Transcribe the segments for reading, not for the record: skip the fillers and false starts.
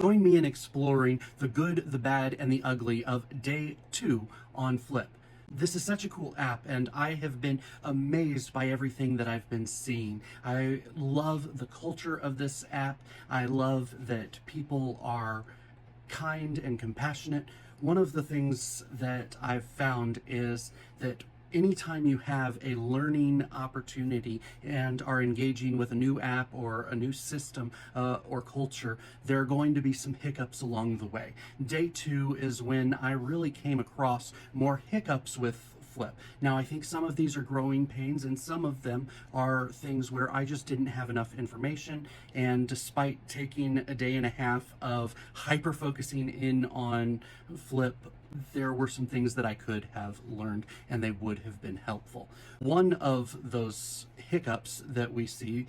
Join me in exploring the good, the bad, and the ugly of day 2 on Flip. This is such a cool app, and I have been amazed by everything that I've been seeing. I love the culture of this app. I love that people are kind and compassionate. One of the things that I've found is that anytime you have a learning opportunity and are engaging with a new app or a new system or culture, there are going to be some hiccups along the way. Day 2 is when I really came across more hiccups with Flip. Now, I think some of these are growing pains, and some of them are things where I just didn't have enough information. And despite taking a day and a half of hyper focusing in on Flip, there were some things that I could have learned, and they would have been helpful. One of those hiccups that we see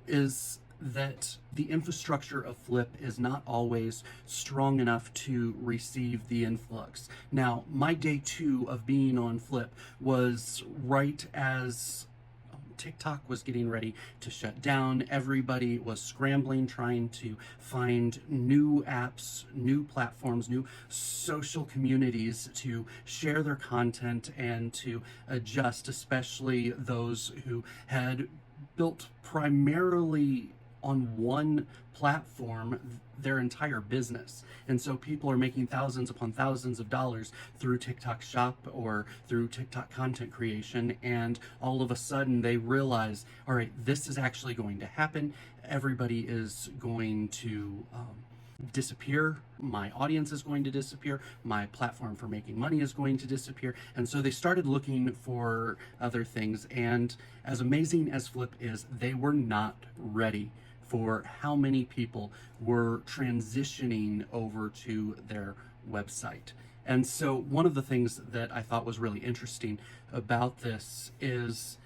is that the infrastructure of Flip is not always strong enough to receive the influx. Now, my day 2 of being on Flip was right as TikTok was getting ready to shut down. Everybody was scrambling, trying to find new apps, new platforms, new social communities to share their content and to adjust, especially those who had built primarily on one platform their entire business. And so people are making thousands upon thousands of dollars through TikTok Shop or through TikTok content creation, and all of a sudden they realize, all right, this is actually going to happen. Everybody is going to disappear. My audience is going to disappear. My platform for making money is going to disappear. And so they started looking for other things. And as amazing as Flip is, they were not ready for how many people were transitioning over to their website. And so one of the things that I thought was really interesting about this is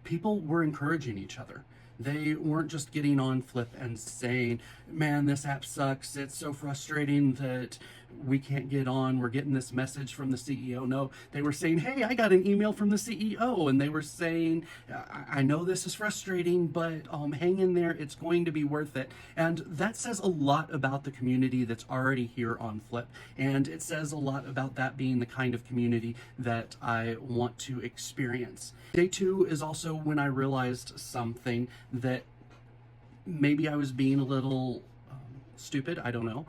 people were encouraging each other. They weren't just getting on Flip and saying, man, this app sucks. It's so frustrating that we can't get on. We're getting this message from the CEO. No, they were saying, hey, I got an email from the CEO. And they were saying, I know this is frustrating, but hang in there. It's going to be worth it. And that says a lot about the community that's already here on Flip. And it says a lot about that being the kind of community that I want to experience. Day 2 is also when I realized something that maybe I was being a little stupid. I don't know.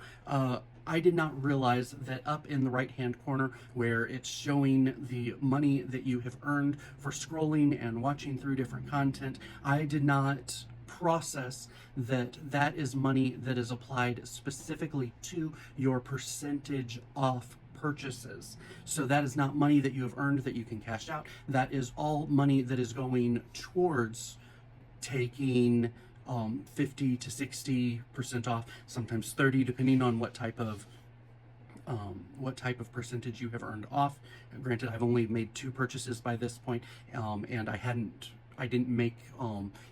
I did not realize that up in the right-hand corner where it's showing the money that you have earned for scrolling and watching through different content, I did not process that that is money that is applied specifically to your percentage off purchases. So that is not money that you have earned that you can cash out. That is all money that is going towards taking 50 to 60% off, sometimes 30, depending on what type of percentage you have earned off. Granted, I've only made 2 purchases by this point, and I didn't make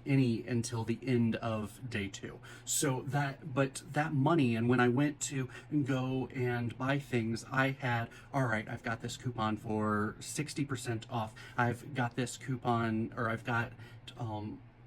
any until the end of day 2. So that money, and when I went to go and buy things, I had, all right, I've got this coupon for 60% off. I've got this coupon, or I've got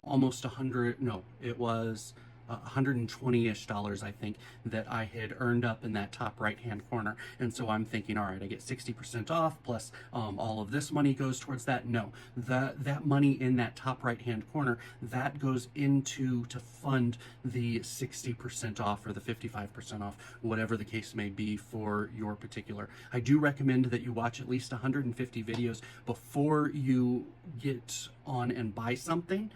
almost 100, no, it was $120-ish, I think, that I had earned up in that top right-hand corner. And so I'm thinking, all right, I get 60% off, plus all of this money goes towards that. No, that money in that top right-hand corner, that goes to fund the 60% off or the 55% off, whatever the case may be for your particular. I do recommend that you watch at least 150 videos before you get on and buy something,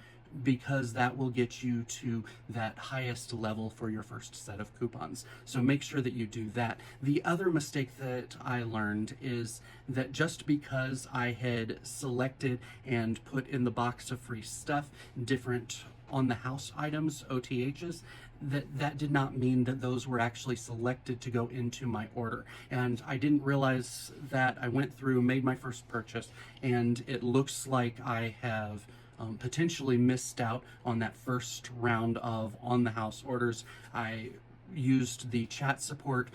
because that will get you to that highest level for your first set of coupons. So make sure that you do that. The other mistake that I learned is that just because I had selected and put in the box of free stuff different on the house items, OTHs, that did not mean that those were actually selected to go into my order. And I didn't realize that. I went through, made my first purchase, and it looks like I have potentially missed out on that first round of on the house orders. I used the chat support.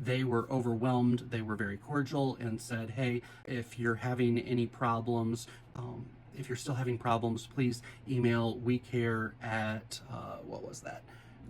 They were overwhelmed. They were very cordial and said, hey, if you're having any problems, if you're still having problems, please email WeCare at, what was that?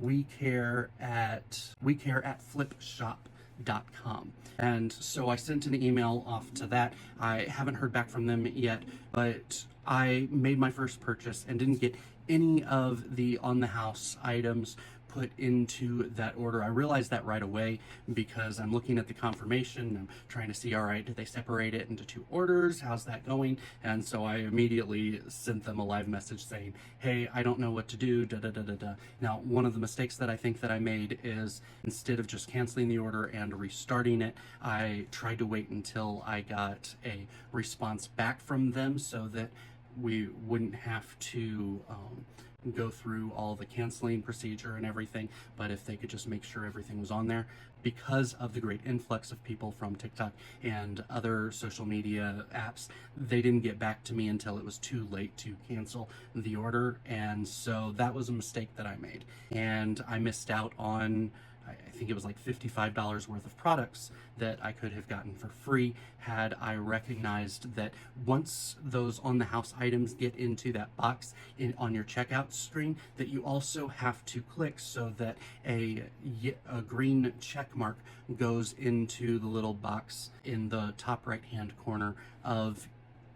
WeCare@flipshop.com. And so I sent an email off to that. I haven't heard back from them yet, but I made my first purchase and didn't get any of the on the house items put into that order. I realized that right away because I'm looking at the confirmation. I'm trying to see, all right, did they separate it into 2 orders? How's that going? And so I immediately sent them a live message saying, hey, I don't know what to do, da da da da da. Now, one of the mistakes that I think that I made is instead of just canceling the order and restarting it, I tried to wait until I got a response back from them so that we wouldn't have to go through all the canceling procedure and everything, but if they could just make sure everything was on there. Because of the great influx of people from TikTok and other social media apps, they didn't get back to me until it was too late to cancel the order, and so that was a mistake that I made, and I missed out on, I think it was like $55 worth of products that I could have gotten for free had I recognized that once those on the house items get into that box on your checkout screen, that you also have to click so that a green check mark goes into the little box in the top right hand corner of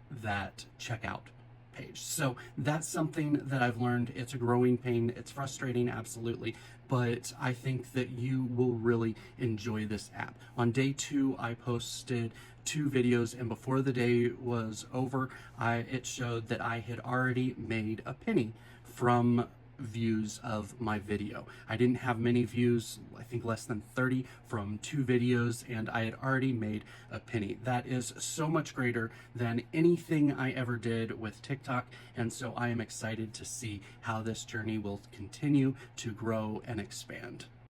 that checkout page. So that's something that I've learned. It's a growing pain. It's frustrating, absolutely, but I think that you will really enjoy this app. On day 2, I posted 2 videos, and before the day was over, it showed that I had already made a penny from views of my video. I didn't have many views, I think less than 30 from 2 videos, and I had already made a penny. That is so much greater than anything I ever did with TikTok, and so I am excited to see how this journey will continue to grow and expand.